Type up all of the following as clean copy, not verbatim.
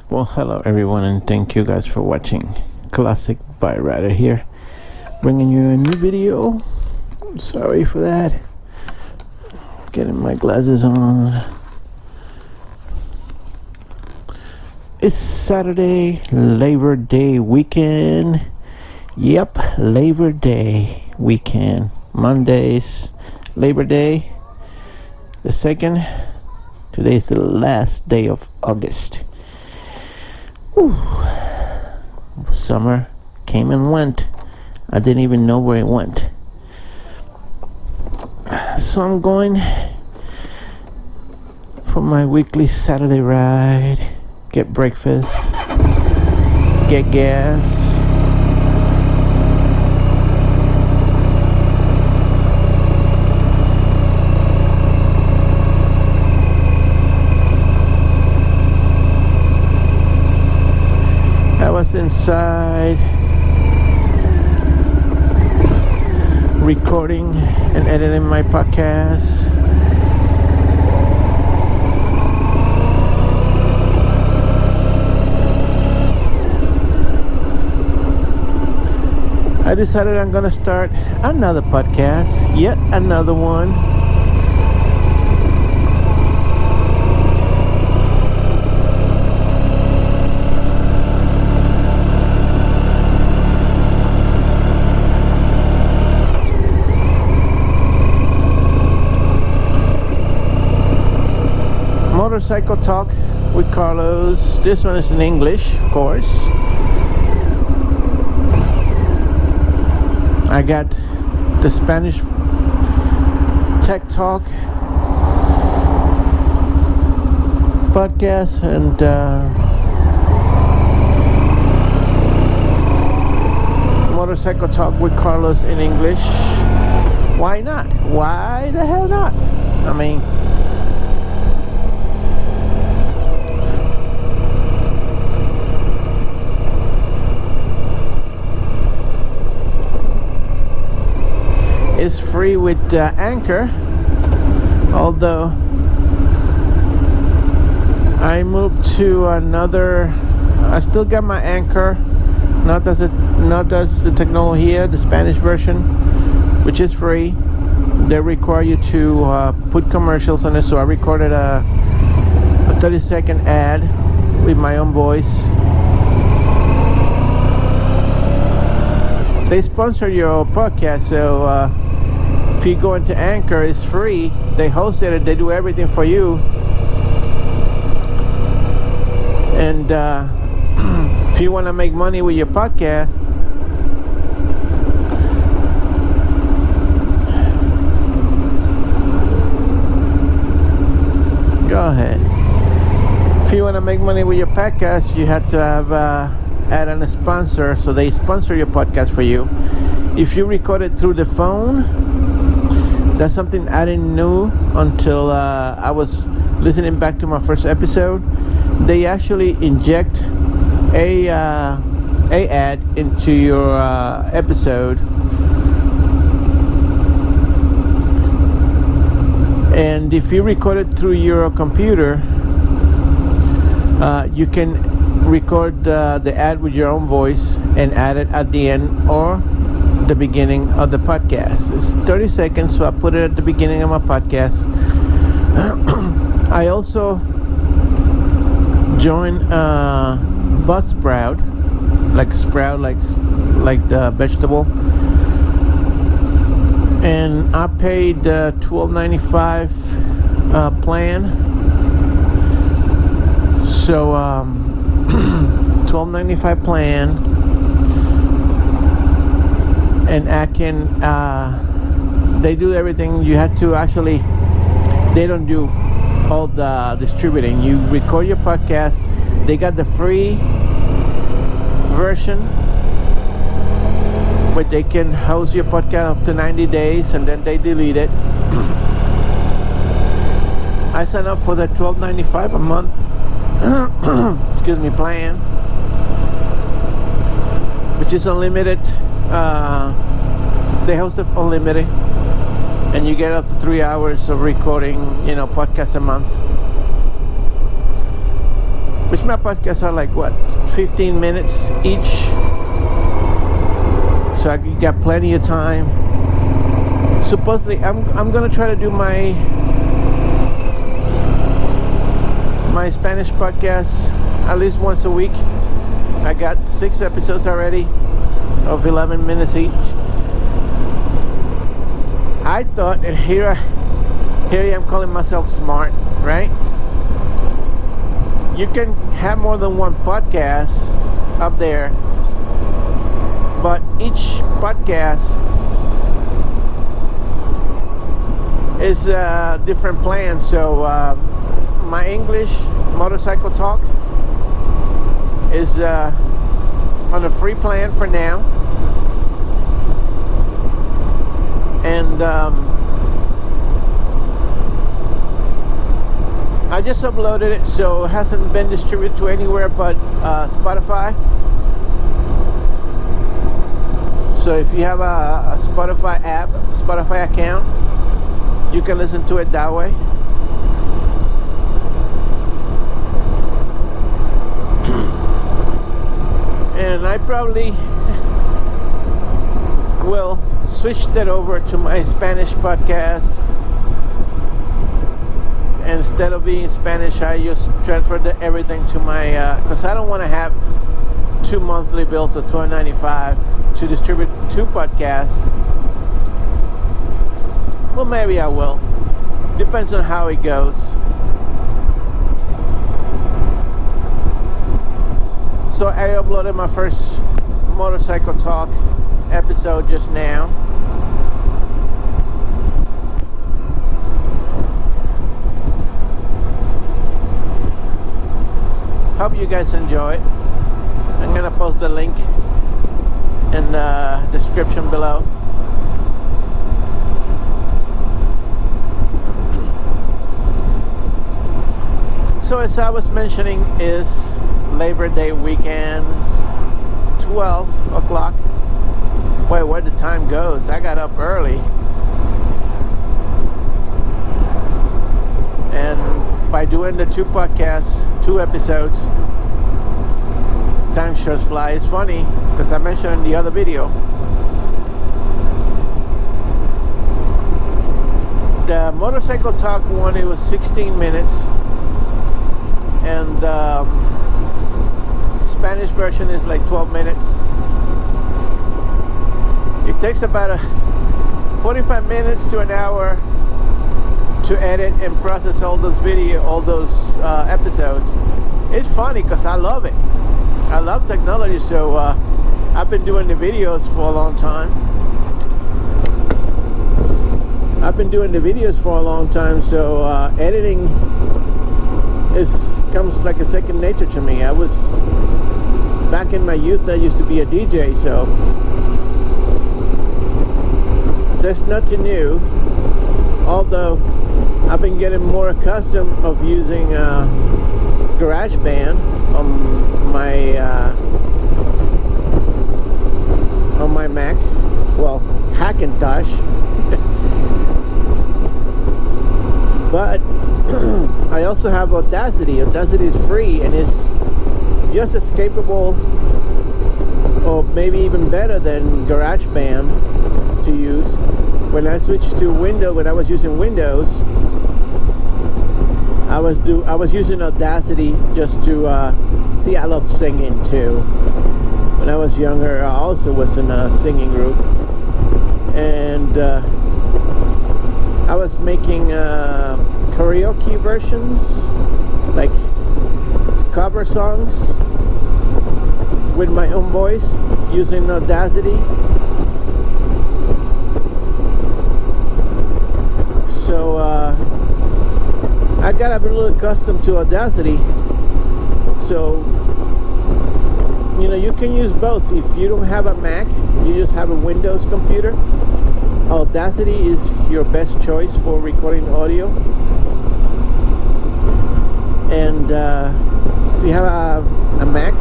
Well, hello everyone, and thank you guys for watching. Classic Bike Rider here, bringing you a new video. Sorry for that. Getting my glasses on. It's Saturday, Labor Day weekend. Yep, Labor Day weekend. Monday's Labor Day, the 2nd. Today's the last day of August. Whew. Summer came and went. I didn't even know where it went. So I'm going for my weekly Saturday ride, get breakfast, get gas. I was inside recording and editing my podcast. I decided I'm gonna start another podcast, yet another one. Motorcycle Talk with Carlos. This one is in English, of course. I got the Spanish Tech Talk podcast and Motorcycle Talk with Carlos in English. Why not? Why the hell not? I mean, it's free with Anchor, although I moved to another. I still got my Anchor, not as the Tecnología, the Spanish version, which is free. They require you to put commercials on it, so I recorded a 30-second ad with my own voice. They sponsor your podcast, so if you go into Anchor, it's free. They host it, they do everything for you. And if you want to make money with your podcast, go ahead. If you want to make money with your podcast, you have to have add on a sponsor, so they sponsor your podcast for you. If you record it through the phone, that's something I didn't know until I was listening back to my first episode. They actually inject a ad into your episode, and if you record it through your computer, you can record the ad with your own voice and add it at the end or the beginning of the podcast. It's 30 seconds, so I put it at the beginning of my podcast. I also joined Buzzsprout, like sprout, like the vegetable, and I paid the $12.95 plan. So $12.95 plan, and I can they do everything. You have to actually, they don't do all the distributing. You record your podcast. They got the free version, but they can host your podcast up to 90 days and then they delete it. I signed up for the $12.95 a month excuse me, plan, which is unlimited. They host it unlimited, and you get up to 3 hours of recording, podcasts a month. which my podcasts are like what, 15 minutes each, so I got plenty of time. Supposedly I'm gonna try to do my Spanish podcasts at least once a week. I got 6 episodes already of 11 minutes each. I thought, and here I am calling myself smart, right? You can have more than one podcast up there, but each podcast is a different plan. So my English motorcycle talk is on a free plan for now, and I just uploaded it, so it hasn't been distributed to anywhere but Spotify. So if you have a Spotify app, Spotify account, you can listen to it that way. And I probably will switch that over to my Spanish podcast. Instead of being Spanish, I just transferred everything to my, because I don't want to have 2 monthly bills of $12.95 to distribute 2 podcasts. Well, maybe I will. Depends on how it goes. So I uploaded my first motorcycle talk episode just now. Hope you guys enjoy it. I'm gonna post the link in the description below. So as I was mentioning, is Labor Day weekend, 12 o'clock. Wait, where the time goes? I got up early, and by doing the 2 podcasts, 2 episodes, time sure flies. It's funny because I mentioned in the other video, the motorcycle talk one, it was 16 minutes, and Spanish version is like 12 minutes. It takes about 45 minutes to an hour to edit and process all those episodes. It's funny because I love it. I love technology, so I've been doing the videos for a long time. So editing comes like a second nature to me. Back in my youth, I used to be a DJ, so there's nothing new. Although I've been getting more accustomed of using GarageBand on my Mac. Well, Hackintosh. But I also have Audacity. Audacity is free and is just as capable, or maybe even better than GarageBand to use. When I switched to Windows, when I was using Windows, I was using Audacity just to see. I love singing too. When I was younger, I also was in a singing group, and I was making karaoke versions, like cover songs with my own voice using Audacity. So I got a little accustomed to Audacity. So you can use both. If you don't have a Mac, you just have a Windows computer, Audacity is your best choice for recording audio. And if you have a Mac,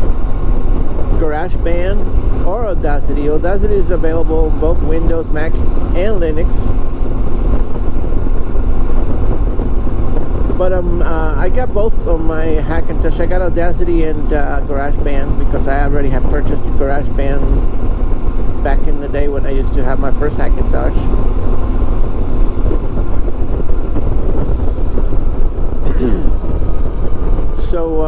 GarageBand or Audacity is available on both Windows, Mac, and Linux. But I got both on my Hackintosh. I got Audacity and GarageBand because I already had purchased GarageBand back in the day when I used to have my first Hackintosh. So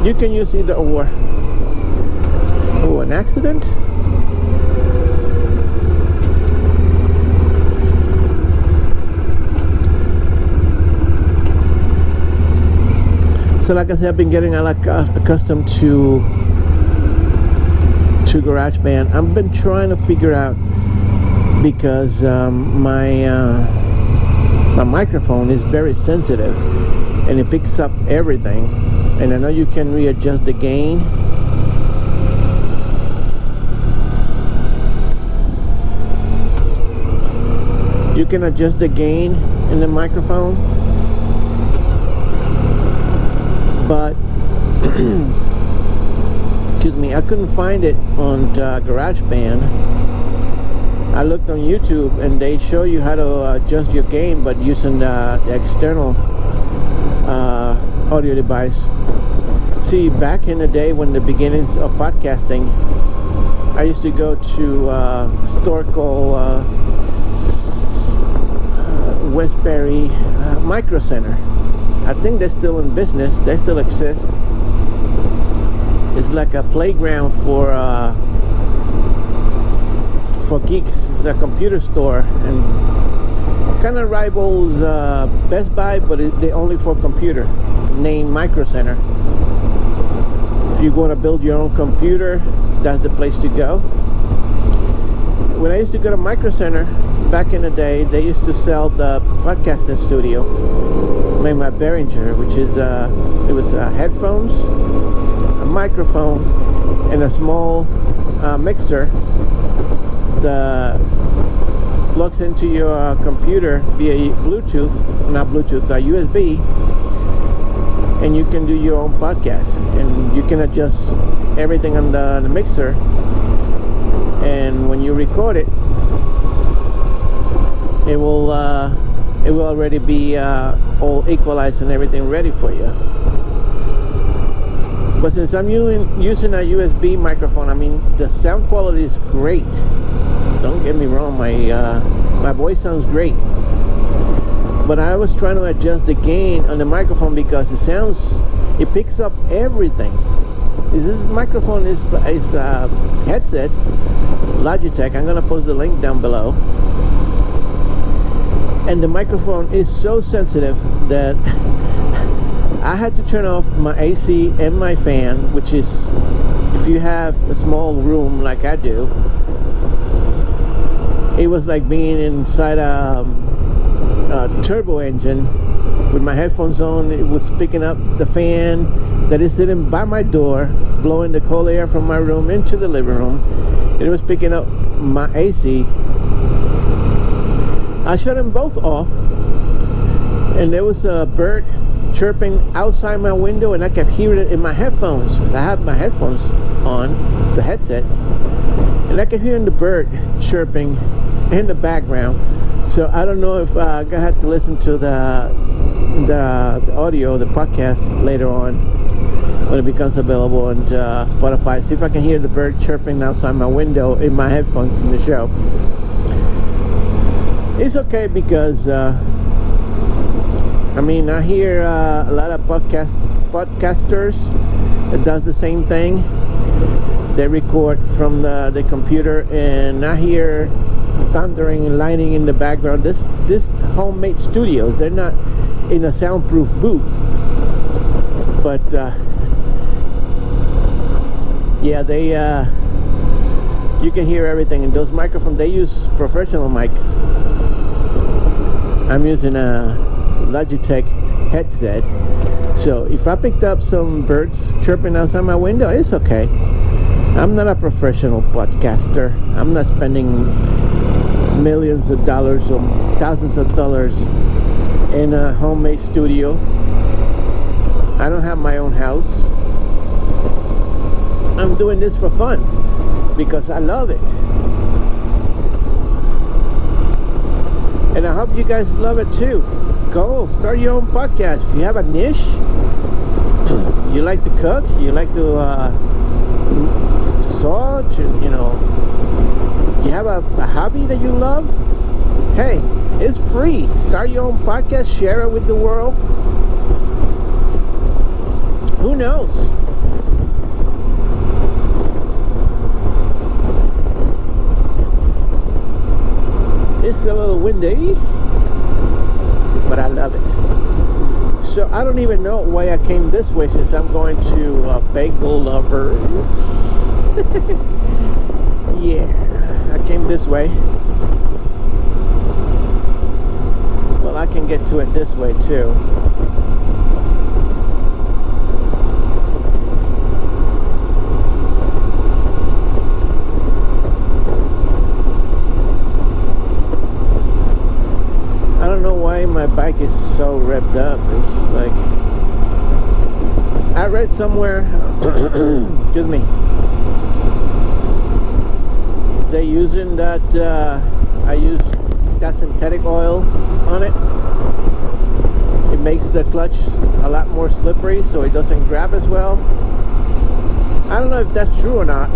you can use either or. Oh, an accident? So like I said, I've been getting accustomed to GarageBand. I've been trying to figure out, because my microphone is very sensitive and it picks up everything, and I know you can readjust the gain. You can adjust the gain in the microphone, but excuse me, I couldn't find it on GarageBand. I looked on YouTube and they show you how to adjust your gain, but using the external audio device. See, back in the day when the beginnings of podcasting, I used to go to a store called Westbury Micro Center. I think they're still in business. They still exist. It's like a playground for geeks. It's a computer store and kind of rivals Best Buy, but they're only for computer. Named Micro Center. If you want to build your own computer, that's the place to go. When I used to go to Micro Center back in the day, they used to sell the podcasting studio made by Behringer, which is it was headphones, a microphone, and a small mixer that plugs into your computer via Bluetooth, not Bluetooth, USB, and you can do your own podcast, and you can adjust everything on the mixer, and when you record it, it will already be all equalized and everything ready for you. But since I'm using a USB microphone, I mean, the sound quality is great. Don't get me wrong, my voice sounds great. But I was trying to adjust the gain on the microphone because it picks up everything. This microphone is a headset, Logitech. I'm gonna post the link down below. And the microphone is so sensitive that I had to turn off my AC and my fan, which is, if you have a small room like I do, it was like being inside a turbo engine with my headphones on. It was picking up the fan that is sitting by my door, blowing the cold air from my room into the living room. It was picking up my AC. I shut them both off, and there was a bird chirping outside my window, and I kept hearing it in my headphones because I have my headphones on, it's a headset, and I kept hearing the bird chirping in the background. So I don't know if I have to listen to the audio, the podcast later on when it becomes available on Spotify. See if I can hear the bird chirping outside my window in my headphones in the show. It's okay because I mean, I hear a lot of podcasters that does the same thing. They record from the computer, and I hear thundering and lightning in the background. This homemade studios, they're not in a soundproof booth, but yeah, they you can hear everything. And those microphones, they use professional mics. I'm using a Logitech headset, so if I picked up some birds chirping outside my window, it's okay. I'm not a professional podcaster. I'm not spending millions of dollars or thousands of dollars in a homemade studio. I don't have my own house. I'm doing this for fun because I love it, and I hope you guys love it too. Go start your own podcast. If you have a niche, you like to cook, you like to sew, you know, you have a hobby that you love, hey, it's free. Start your own podcast, share it with the world. Who knows? It's a little windy, but I love it. So I don't even know why I came this way, since I'm going to Bagel Lover. Yeah, I came this way. Well, I can get to it this way too. I don't know why my bike is so revved up. It's like, I read somewhere, excuse me, they're using that, I use that synthetic oil on it. It makes the clutch a lot more slippery, so it doesn't grab as well. I don't know if that's true or not.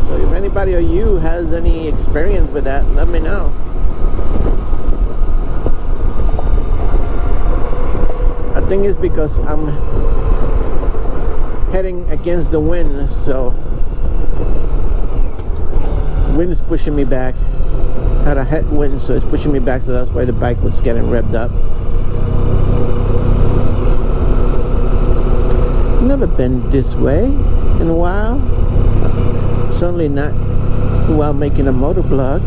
So if anybody of you has any experience with that, let me know. I think it's because I'm heading against the wind, so wind is pushing me back. Had a headwind, so it's pushing me back, so that's why the bike was getting revved up. Never been this way in a while. Certainly not while making a MotoVlog.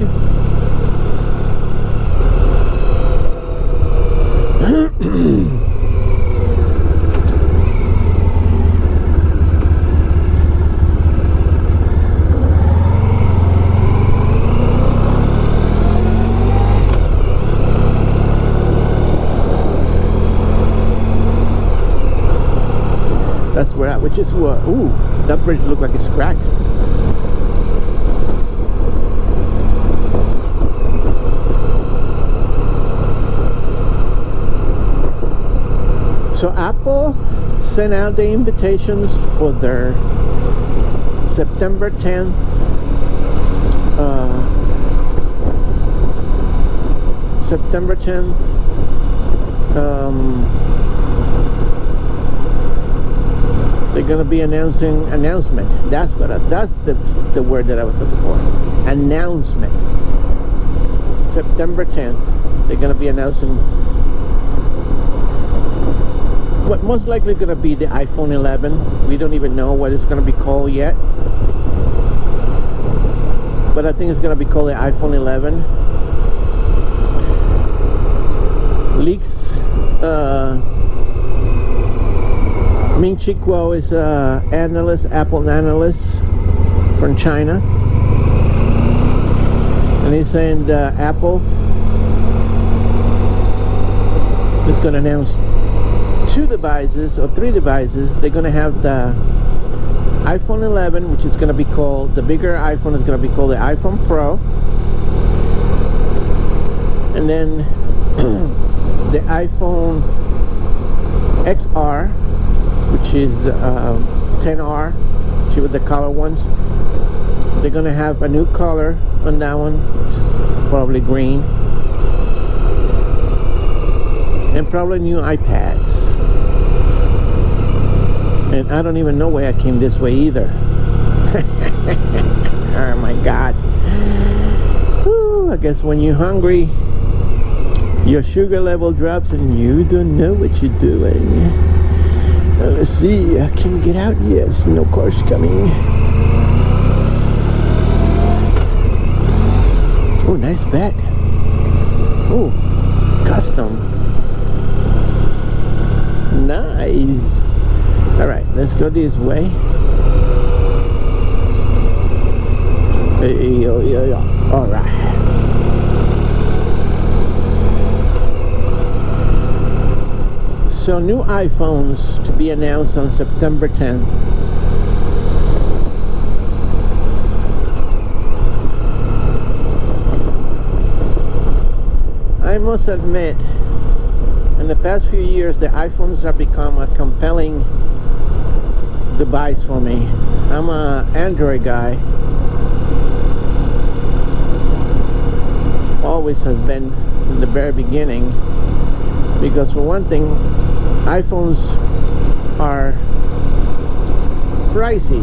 That's where I would just, ooh, that bridge looked like it's cracked. So Apple sent out the invitations for their September 10th September 10th they're gonna be announcement. That's the word that I was looking for. Announcement. September 10th. They're gonna be announcing what most likely gonna be the iPhone 11. We don't even know what it's gonna be called yet, but I think it's gonna be called the iPhone 11. Leaks. Ming Chi Kuo is analyst, Apple analyst from China, and he's saying that Apple is going to announce 2 devices or 3 devices. They're going to have the iPhone 11, which is going to be called, the bigger iPhone is going to be called the iPhone Pro, and then the iPhone XR, which is 10R, with the color ones. They're gonna have a new color on that one, probably green, and probably new iPads. And I don't even know why I came this way either. Oh my God. Whew, I guess when you're hungry, your sugar level drops and you don't know what you're doing. Let's see, I can get out. Yes, no cars coming. Oh, nice bed. Oh, custom. Nice. All right, let's go this way. All right. So new iPhones to be announced on September 10th. I must admit, in the past few years, the iPhones have become a compelling device for me. I'm an Android guy. Always has been in the very beginning, because for one thing, iPhones are pricey.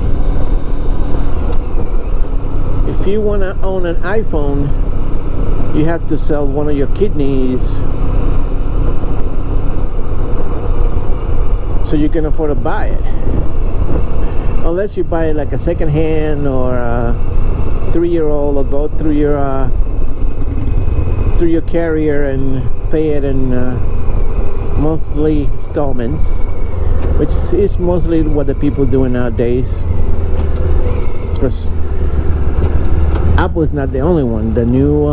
If you want to own an iPhone, you have to sell one of your kidneys so you can afford to buy it. Unless you buy it like a second hand or a 3-year-old, or go through your carrier and pay it in monthly installments, which is mostly what the people do nowadays, because Apple is not the only one. The new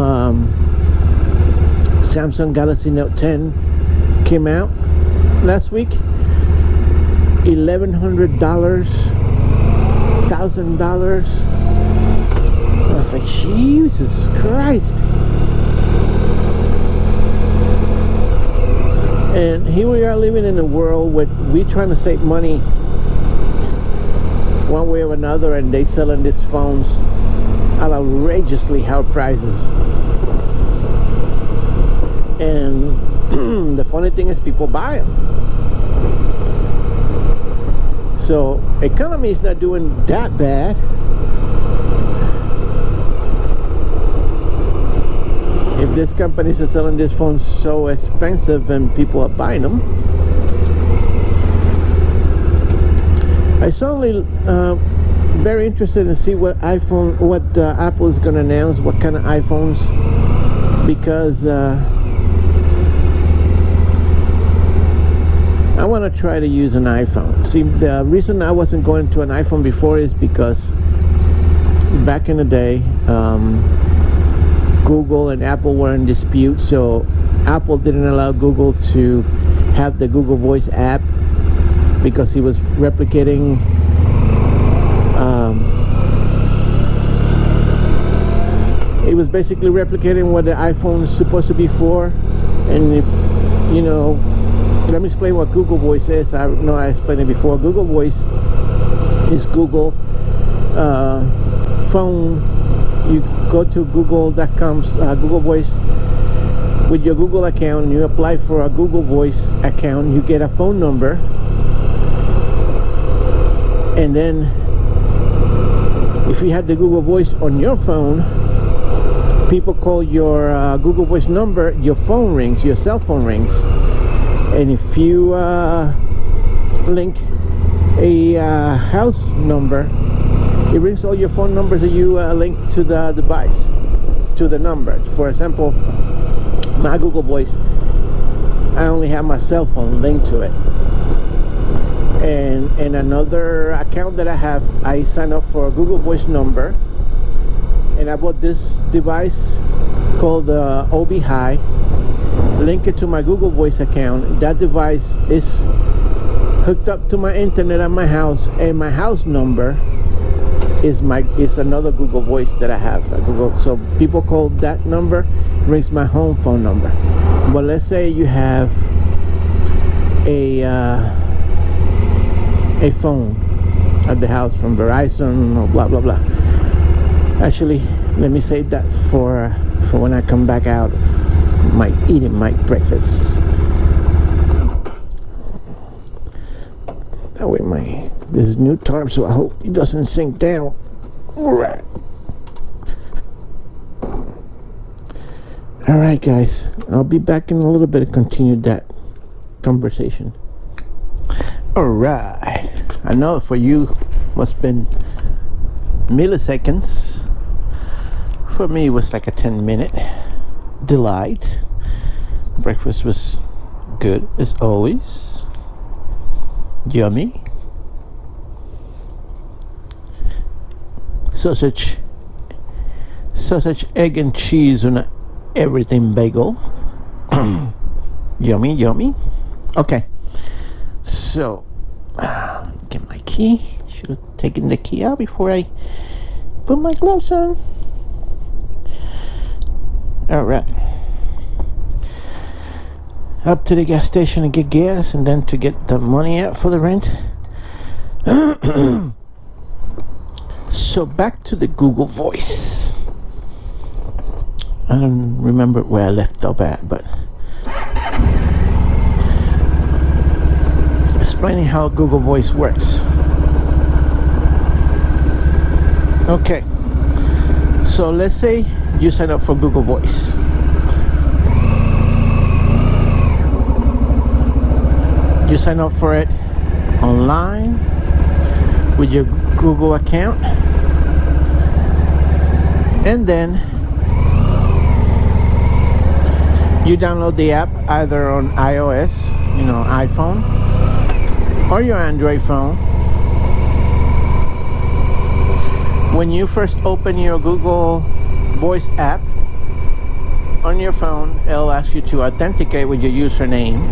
Samsung Galaxy Note 10 came out last week. $1,100, $1,000. I was like, Jesus Christ. And here we are living in a world where we're trying to save money one way or another, and they selling these phones at outrageously high prices. And the funny thing is, people buy them. So economy is not doing that bad. If these companies are selling these phones so expensive and people are buying them, I certainly very interested to see what Apple is going to announce, what kind of iPhones, because I want to try to use an iPhone. See, the reason I wasn't going to an iPhone before is because back in the day, Google and Apple were in dispute, so Apple didn't allow Google to have the Google Voice app because he was replicating it was basically replicating what the iPhone is supposed to be for. And if you know, let me explain what Google Voice is. I know I explained it before. Google Voice is Google phone. You go to google.com, Google Voice, with your Google account, and you apply for a Google Voice account. You get a phone number, and then if you had the Google Voice on your phone, people call your Google Voice number, your phone rings, your cell phone rings. And if you link a house number, it rings all your phone numbers that you link to the device, to the number. For example, my Google Voice, I only have my cell phone linked to it. And in another account that I have, I sign up for a Google Voice number, and I bought this device called OB High, link it to my Google Voice account. That device is hooked up to my internet at my house, and my house number is another Google Voice that I have. So people call that number, rings my home phone number. But let's say you have a phone at the house from Verizon or blah blah blah. Actually, let me save that for when I come back out eating my breakfast. That way this is new tarp, so I hope it doesn't sink down. Alright. Alright guys, I'll be back in a little bit to continue that conversation. Alright. I know for you must have been milliseconds. For me it was like a 10-minute delight. Breakfast was good as always. Yummy. Sausage, egg and cheese on a everything bagel. Yummy, yummy. Okay, so get my key. Should have taken the key out before I put my gloves on. All right. up to the gas station and get gas, and then to get the money out for the rent. So back to the Google Voice. I don't remember where I left off at, but explaining how Google Voice works. Okay, so let's say you sign up for Google Voice. You sign up for it online with your Google account, and then you download the app either on iOS, iPhone, or your Android phone. When you first open your Google Voice app on your phone, it'll ask you to authenticate with your username.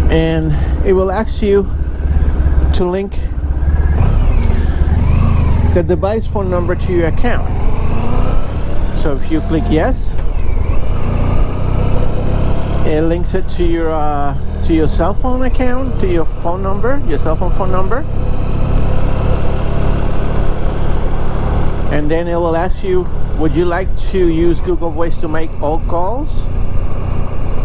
And it will ask you to link the device phone number to your account. So if you click yes, it links it to your cell phone account, to your phone number, your cell phone number. And then it will ask you, would you like to use Google Voice to make all calls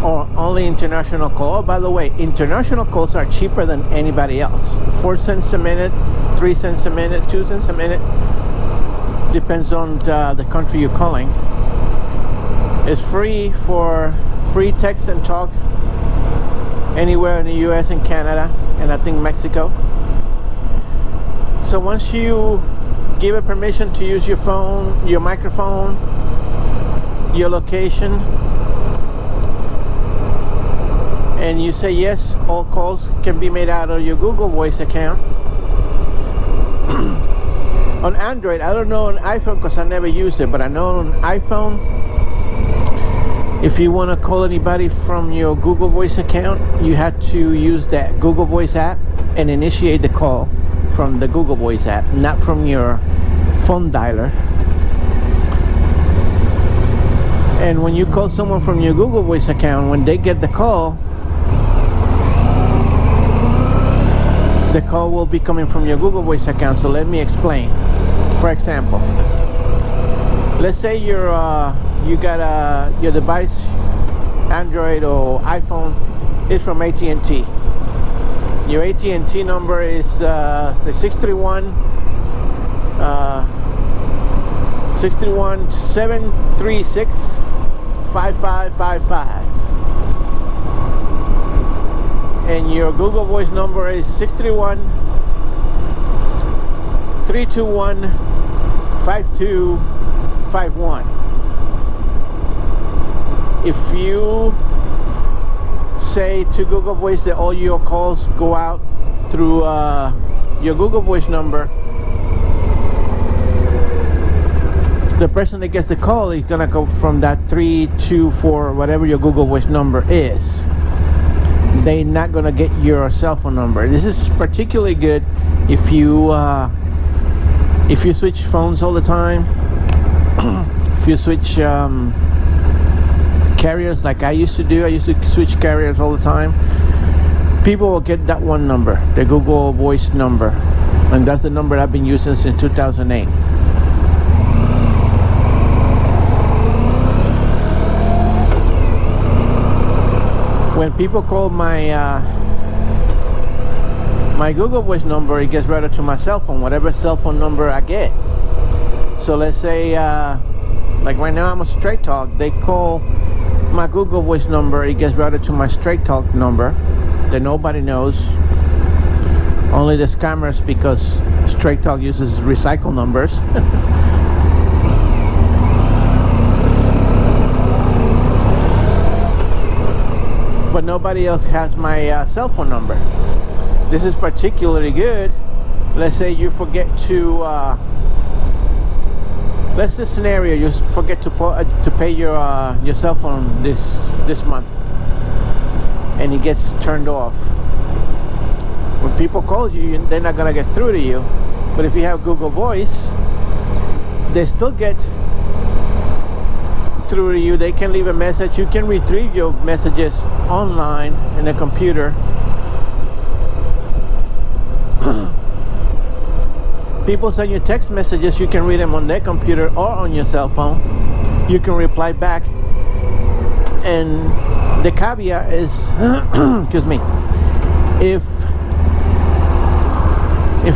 or only international call? Oh, by the way, international calls are cheaper than anybody else. 4 cents a minute, 3 cents a minute, 2 cents a minute. Depends on the country you're calling. It's free for free text and talk anywhere in the US and Canada, and I think Mexico. So once you give it permission to use your phone, your microphone, your location, and you say yes, all calls can be made out of your Google Voice account. On Android, I don't know on iPhone because I never used it, but I know on iPhone, if you want to call anybody from your Google Voice account, you have to use that Google Voice app and initiate the call from the Google Voice app, not from your phone dialer. And when you call someone from your Google Voice account, when they get the call will be coming from your Google Voice account. So let me explain. For example, let's say you got your device, Android or iPhone, is from AT&T. Your AT&T number is the 631-736-5555. And your Google Voice number is 631-321-5251. If you say to Google Voice that all your calls go out through your Google Voice number, the person that gets the call is gonna go from that 324, whatever your Google Voice number is. They're not gonna get your cell phone number. This is particularly good if you switch phones all the time. If you switch carriers like I used to do. I used to switch carriers all the time. People will get that one number, the Google Voice number, and that's the number I've been using since 2008. When people call my my Google Voice number, it gets routed to my cell phone, whatever cell phone number I get. So let's say like right now I'm on Straight Talk, they call my Google Voice number, it gets routed to my Straight Talk number that nobody knows, only the scammers, because Straight Talk uses recycle numbers. But nobody else has my cell phone number. This is particularly good. Let's say you forget to let's say scenario, you forget to pay your cell phone this month, and it gets turned off. When people call you, they're not gonna get through to you. But if you have Google Voice, they still get through to you. They can leave a message. You can retrieve your messages online in the computer. People send you text messages. You can read them on their computer or on your cell phone. You can reply back. And the caveat is, excuse me, if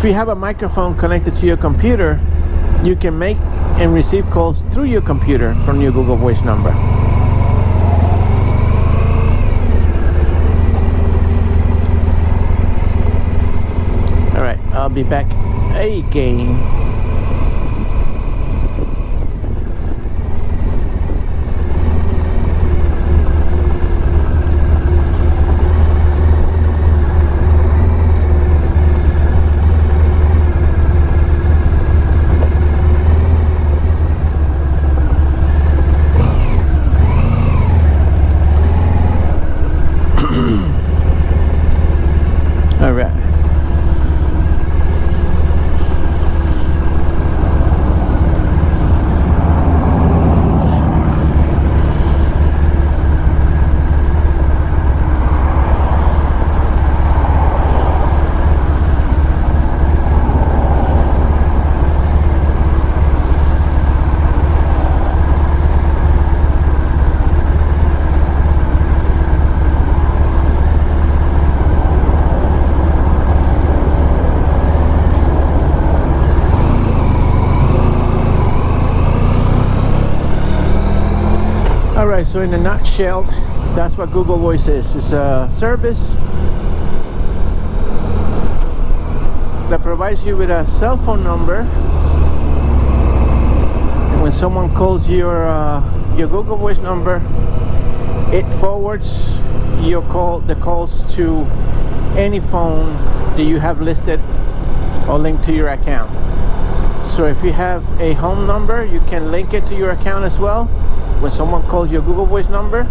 you have a microphone connected to your computer, you can make and receive calls through your computer from your Google Voice number. All right, I'll be back again. All right. Alright, so in a nutshell, that's what Google Voice is. It's a service that provides you with a cell phone number. And when someone calls your Google Voice number, it forwards the calls to any phone that you have listed or linked to your account. So if you have a home number, you can link it to your account as well. When someone calls your Google Voice number,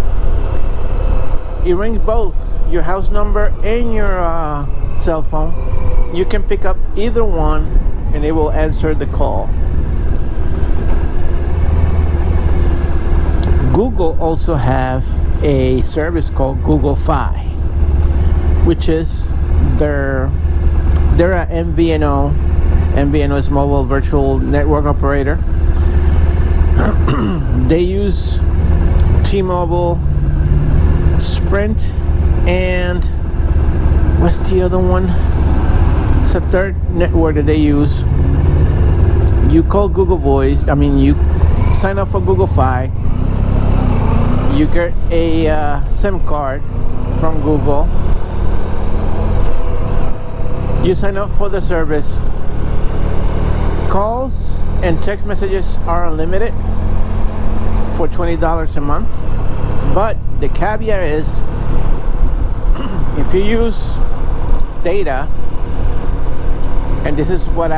it rings both your house number and your cell phone. You can pick up either one and it will answer the call. Google also have a service called Google Fi, which is they're a MVNO. MVNO is mobile virtual network operator. They use T-Mobile, Sprint, and what's the other one? It's a third network that they use. You call Google Voice, you sign up for Google Fi. You get a SIM card from Google. You sign up for the service. Calls and text messages are unlimited for $20 a month, but the caveat is if you use data, and this is why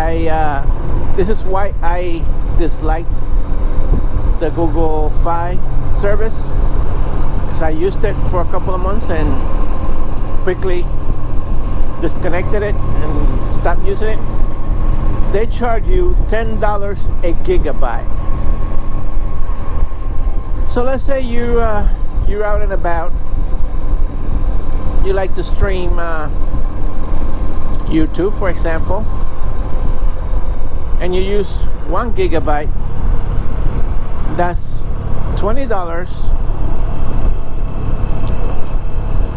I disliked the Google Fi service, because I used it for a couple of months and quickly disconnected it and stopped using it. They charge you $10 a gigabyte. So let's say you're out and about. You like to stream YouTube, for example, and you use 1 gigabyte. That's $20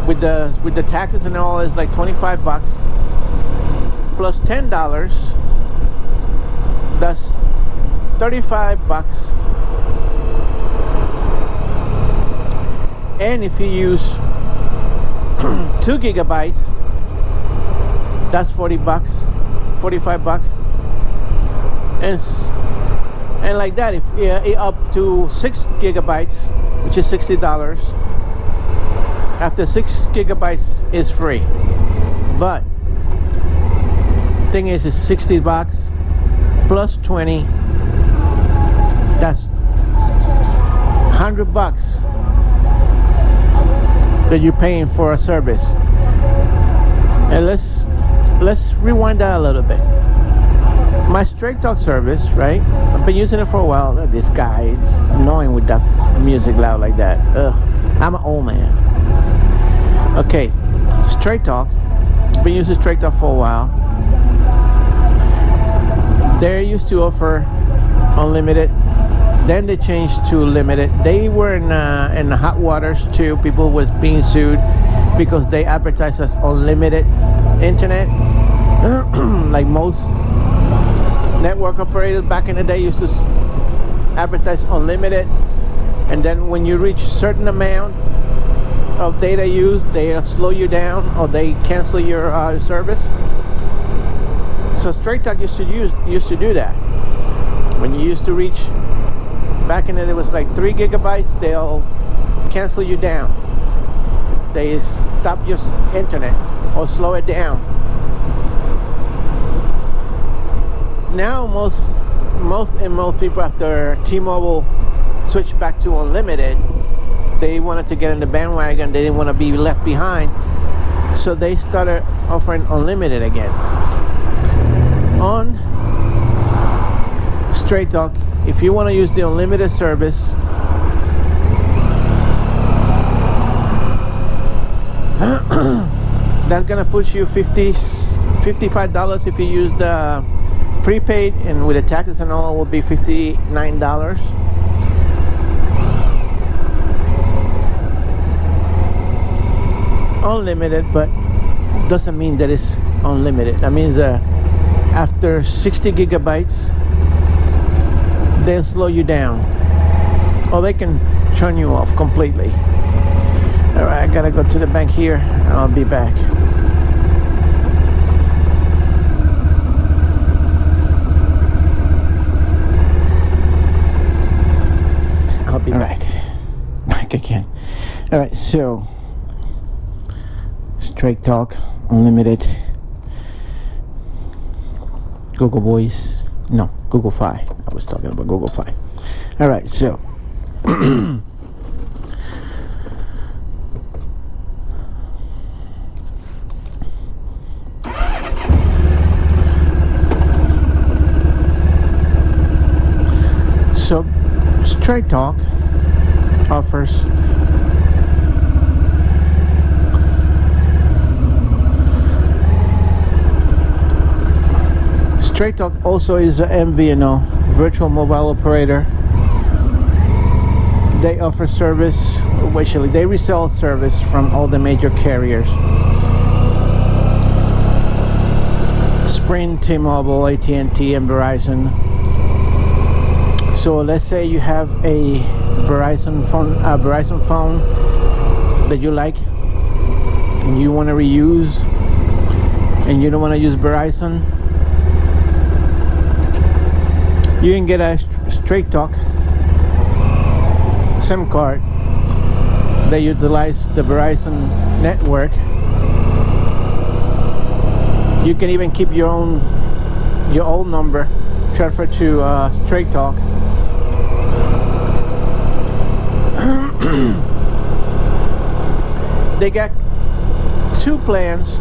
with the taxes and all. Is like $25 plus $10. That's $35. And if you use 2 gigabytes, that's $40, $45. And like that, if up to 6 gigabytes, which is $60. After 6 gigabytes is free. But thing is, it's $60 plus 20. That's $100 that you're paying for a service. And let's rewind that a little bit. my Straight Talk service, right? I've been using it for a while. This guy is annoying with that music loud like that. Ugh, I'm an old man. Okay, Straight Talk. I've been using Straight Talk for a while. They used to offer unlimited. Then they changed to limited. They were in the hot waters too. People was being sued because they advertised as unlimited internet. Like most network operators back in the day used to advertise unlimited, and then when you reach certain amount of data use, they slow you down or they cancel your service. So Straight Talk used to do that. When you used to reach, back in it, it was like 3 gigabytes, they'll cancel you down. They stop your internet or slow it down. Now most people, after T-Mobile switched back to unlimited, they wanted to get in the bandwagon. They didn't want to be left behind, so they started offering unlimited again. On Straight Talk, if you want to use the unlimited service, that's gonna push you $55 if you use the prepaid, and with the taxes and all, it will be $59. Unlimited, but doesn't mean that it's unlimited. That means after 60 gigabytes, they'll slow you down, or they can turn you off completely. All right, I gotta go to the bank here. I'll be back. I'll be back again. All right, so Straight Talk unlimited, Google Voice, no, Google Fi. I was talking about Google Fi. All right, so Straight Talk offers Straight Talk also is a MVNO, virtual mobile operator. They offer service, actually they resell service from all the major carriers. Sprint, T-Mobile, AT&T, and Verizon. So let's say you have a Verizon phone that you like and you want to reuse, and you don't want to use Verizon, you can get a Straight Talk SIM card. They utilize the Verizon network. You can even keep your old number transferred to Straight Talk. They got 3 plans.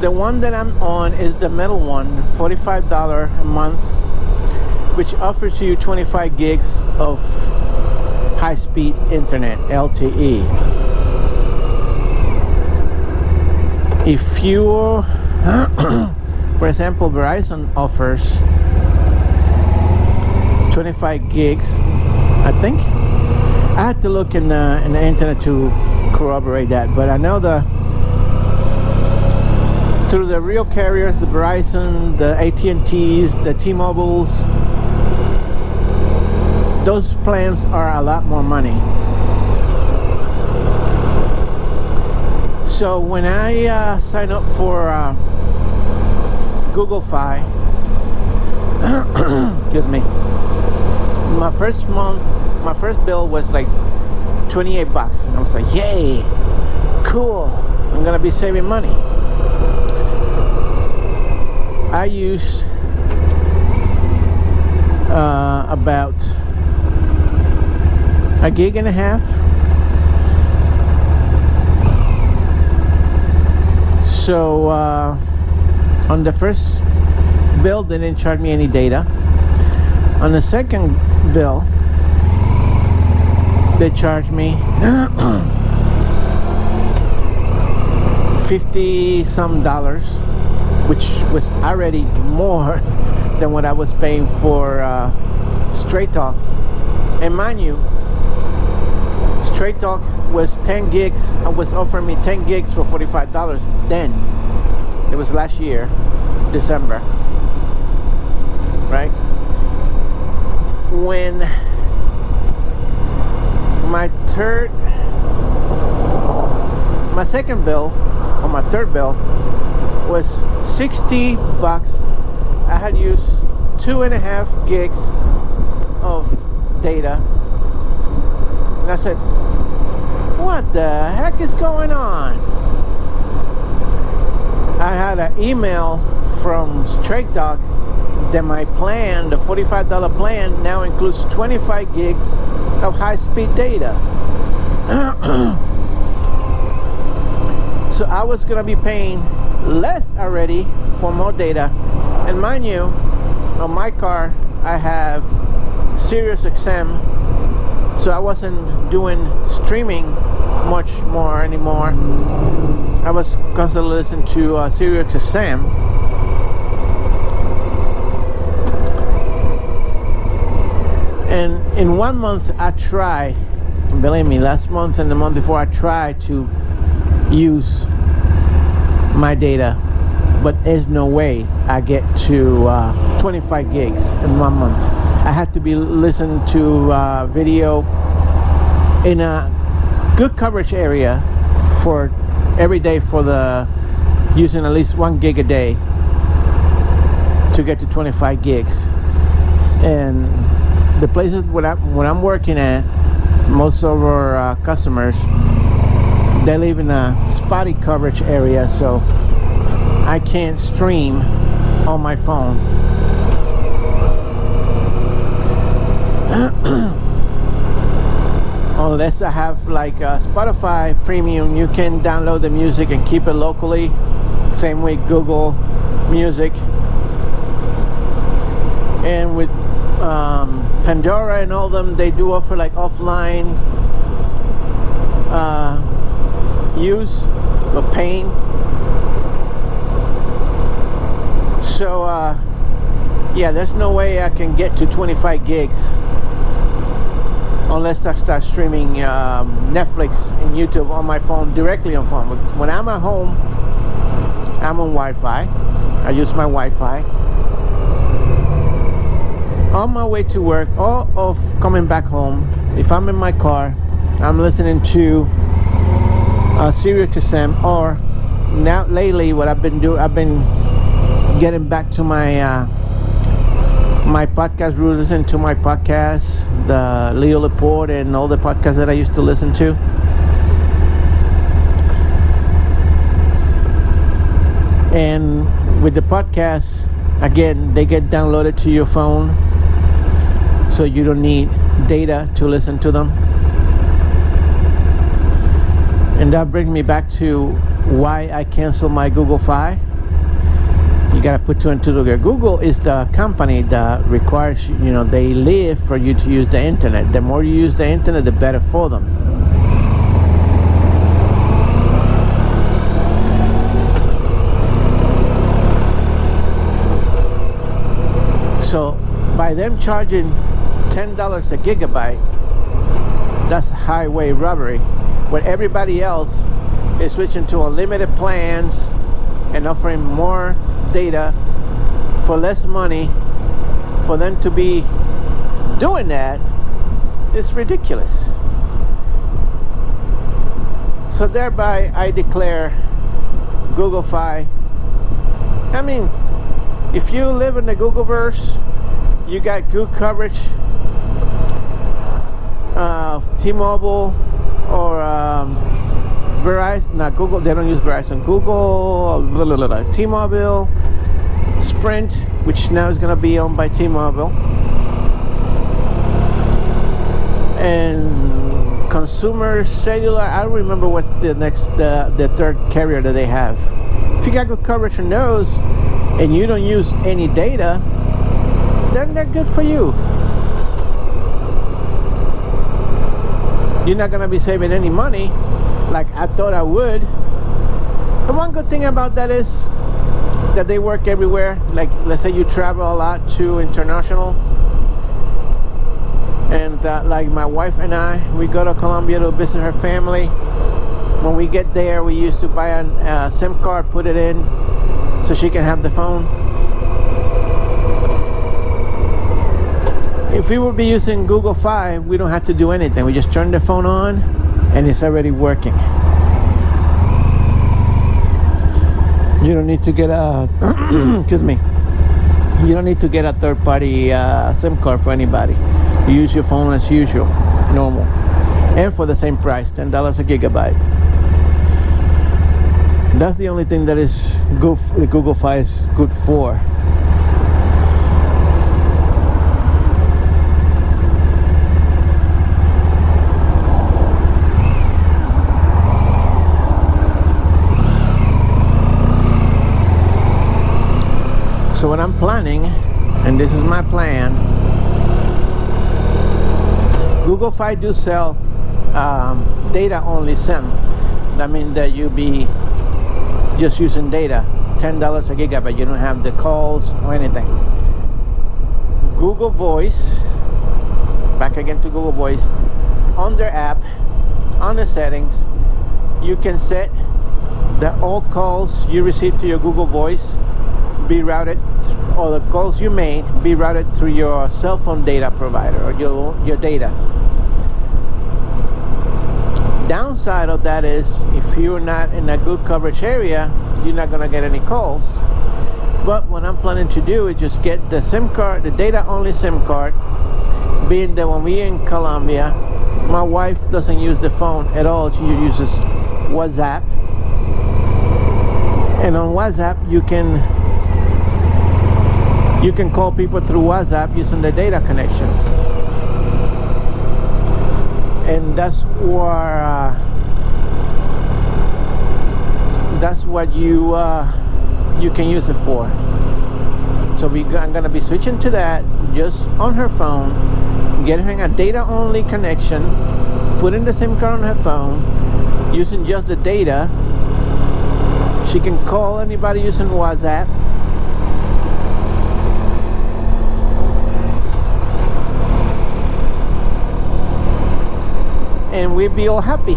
The one that I'm on is the middle one, $45 a month, which offers you 25 gigs of high-speed internet, LTE. If you, for example, Verizon offers 25 gigs, I think. I had to look in the internet to corroborate that, but I know through the real carriers, the Verizon, the AT&Ts, the T-Mobiles, those plans are a lot more money. So when I sign up for Google Fi, excuse me, my first bill was like $28, and I was like, yay, cool, I'm gonna be saving money. I used about 1.5 gigs. So on the first bill, they didn't charge me any data. On the second bill, they charged me $50 some, which was already more than what I was paying for Straight Talk. And mind you, Straight Talk was 10 gigs. I was offering me 10 gigs for $45 then. It was last year, December, right? When my second bill, or my third bill, was $60. I had used 2.5 gigs of data. And I said, what the heck is going on? I had an email from Straight Talk that my plan, the $45 plan, now includes 25 gigs of high-speed data. So I was gonna be paying less already for more data. And mind you, on my car I have Sirius XM, so I wasn't doing streaming much more anymore. I was constantly listening to Sirius XM. And in 1 month I tried, believe me, last month and the month before, I tried to use my data, but there's no way I get to 25 gigs in 1 month. I had to be listening to video in a good coverage area for every day, for the using at least 1 gig a day to get to 25 gigs. And the places when I'm working at, most of our customers, they live in a spotty coverage area, so I can't stream on my phone. Unless I have like Spotify Premium, you can download the music and keep it locally. Same way Google Music. And with Pandora and all them, they do offer like offline use of paying. So yeah, there's no way I can get to 25 gigs unless I start streaming Netflix and YouTube on my phone, directly on phone. Because when I'm at home, I'm on Wi-Fi. I use my Wi-Fi. On my way to work or of coming back home, if I'm in my car, I'm listening to Sirius XM, or now lately what I've been doing, I've been getting back to my my podcast route, listening to my podcasts, the Leo Laporte and all the podcasts that I used to listen to. And with the podcasts, again, they get downloaded to your phone, so you don't need data to listen to them. And that brings me back to why I canceled my Google Fi. You gotta put two and two together. Google is the company that requires, you know, they live for you to use the internet. The more you use the internet, the better for them. So by them charging $10 a gigabyte, that's highway robbery, when everybody else is switching to unlimited plans and offering more data for less money. For them to be doing that is ridiculous. So thereby I declare Google Fi. I mean, if you live in the Googleverse, you got good coverage of T-Mobile or Verizon, not Google, they don't use Verizon, Google, T-Mobile, Sprint, which now is going to be owned by T-Mobile, and Consumer Cellular. I don't remember what's the next, the third carrier that they have. If you got good coverage on those, and you don't use any data, then they're good for you. You're not gonna be saving any money like I thought I would. The one good thing about that is that they work everywhere. Like, let's say you travel a lot to international, and like my wife and I, we go to Colombia to visit her family. When we get there, we used to buy a SIM card, put it in so she can have the phone. If we would be using Google Fi, we don't have to do anything. We just turn the phone on and it's already working. You don't need to get a excuse me. You don't need to get a third-party SIM card for anybody. You use your phone as usual, normal, and for the same price, $10 a gigabyte. That's the only thing that is good. The Google Fi is good for. So what I'm planning, and this is my plan, Google Fi do sell data only SIM. That means that you be just using data, $10 a gigabyte. You don't have the calls or anything. Google Voice, back again to Google Voice, on their app, on the settings, you can set that all calls you receive to your Google Voice be routed, or the calls you made be routed through your cell phone data provider or your data. Downside of that is if you're not in a good coverage area, you're not going to get any calls. But what I'm planning to do is just get the SIM card, the data only SIM card, being that when we're in Colombia, my wife doesn't use the phone at all. She uses WhatsApp, and on WhatsApp you can call people through WhatsApp using the data connection. And that's where that's what you can use it for. So I'm gonna be switching to that just on her phone, getting a data only connection, putting the SIM card on her phone, using just the data. She can call anybody using WhatsApp. And we'd be all happy.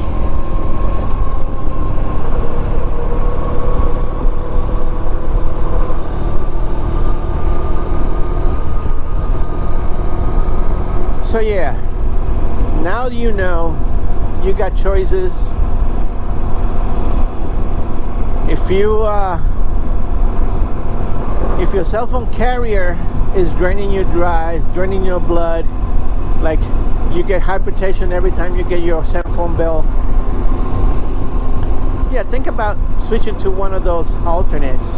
So yeah, now you know you got choices. If your cell phone carrier is draining you dry, is draining your blood, like you get hypertension every time you get your cell phone bill, yeah, think about switching to one of those alternates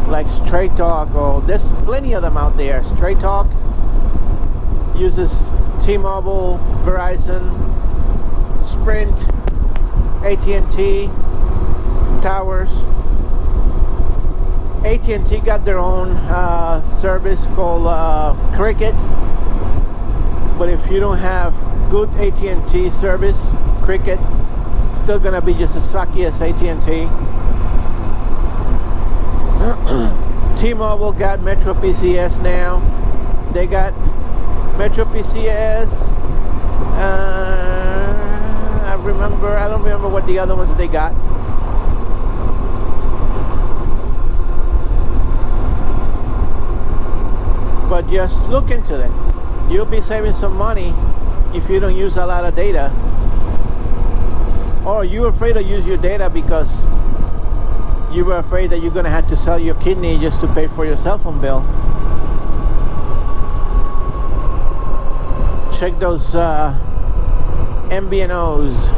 like Straight Talk, or there's plenty of them out there. Straight Talk uses T-Mobile, Verizon, Sprint, AT&T towers. AT&T got their own service called Cricket. But if you don't have good AT&T service, Cricket still gonna be just as sucky as AT&T. T-Mobile got Metro PCS now. They got Metro PCS. I don't remember what the other ones they got. But just look into it. You'll be saving some money if you don't use a lot of data. Or you're afraid to use your data because you were afraid that you're going to have to sell your kidney just to pay for your cell phone bill. Check those MVNOs.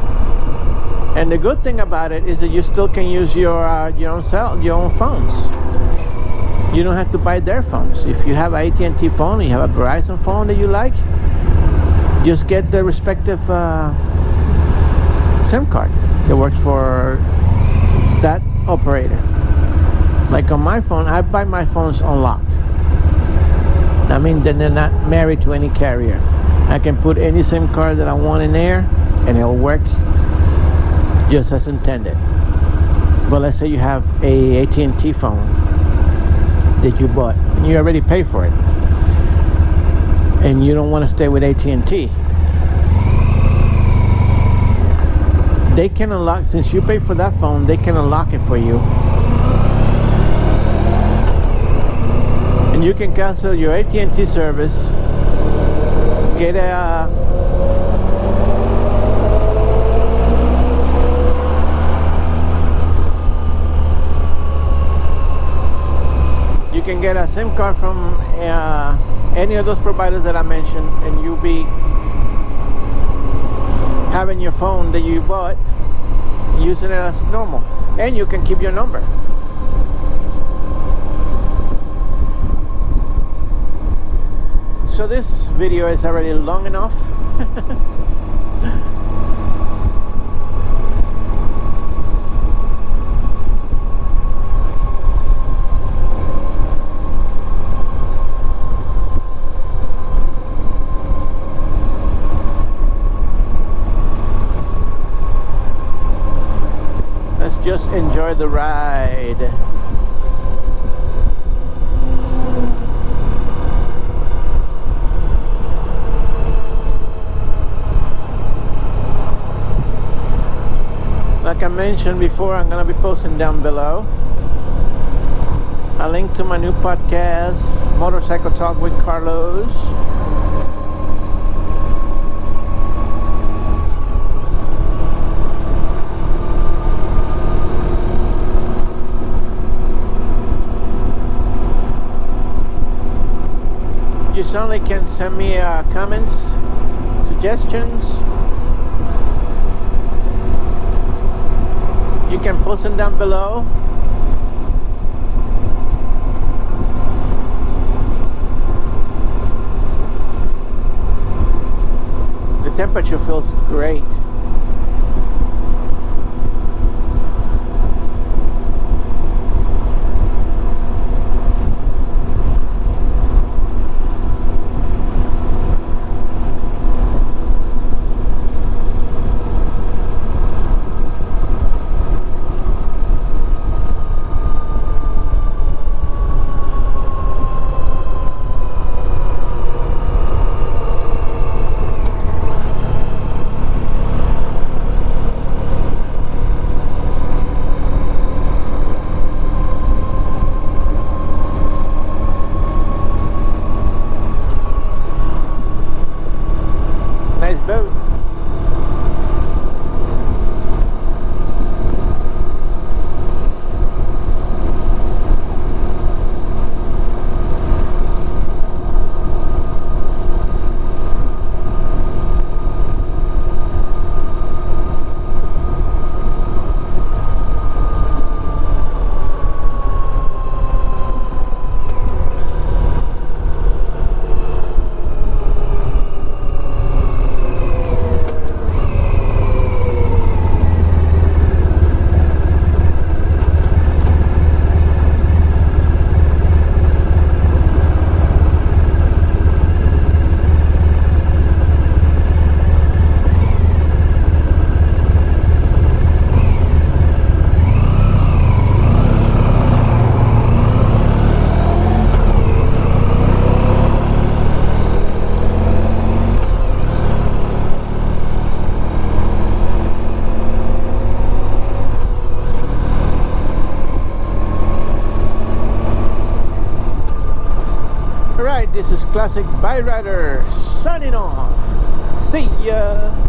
And the good thing about it is that you still can use your own phones. You don't have to buy their phones. If you have an AT&T phone, you have a Verizon phone that you like, just get the respective SIM card that works for that operator. Like on my phone, I buy my phones unlocked. I mean, then they're not married to any carrier. I can put any SIM card that I want in there and it'll work just as intended. But let's say you have a AT&T phone that you bought and you already pay for it and you don't want to stay with AT&T. They can unlock, since you pay for that phone, they can unlock it for you. And you can cancel your AT&T service, get a you can get a SIM card from any of those providers that I mentioned, and you'll be having your phone that you bought, using it as normal, and you can keep your number. So this video is already long enough. Let's just enjoy the ride. Like I mentioned before, I'm going to be posting down below a link to my new podcast, Motorcycle Talk with Carlos. You certainly can send me comments, suggestions. You can post them down below. The temperature feels great. Nice boat. Alright, this is Classic Bike Rider signing off. See ya!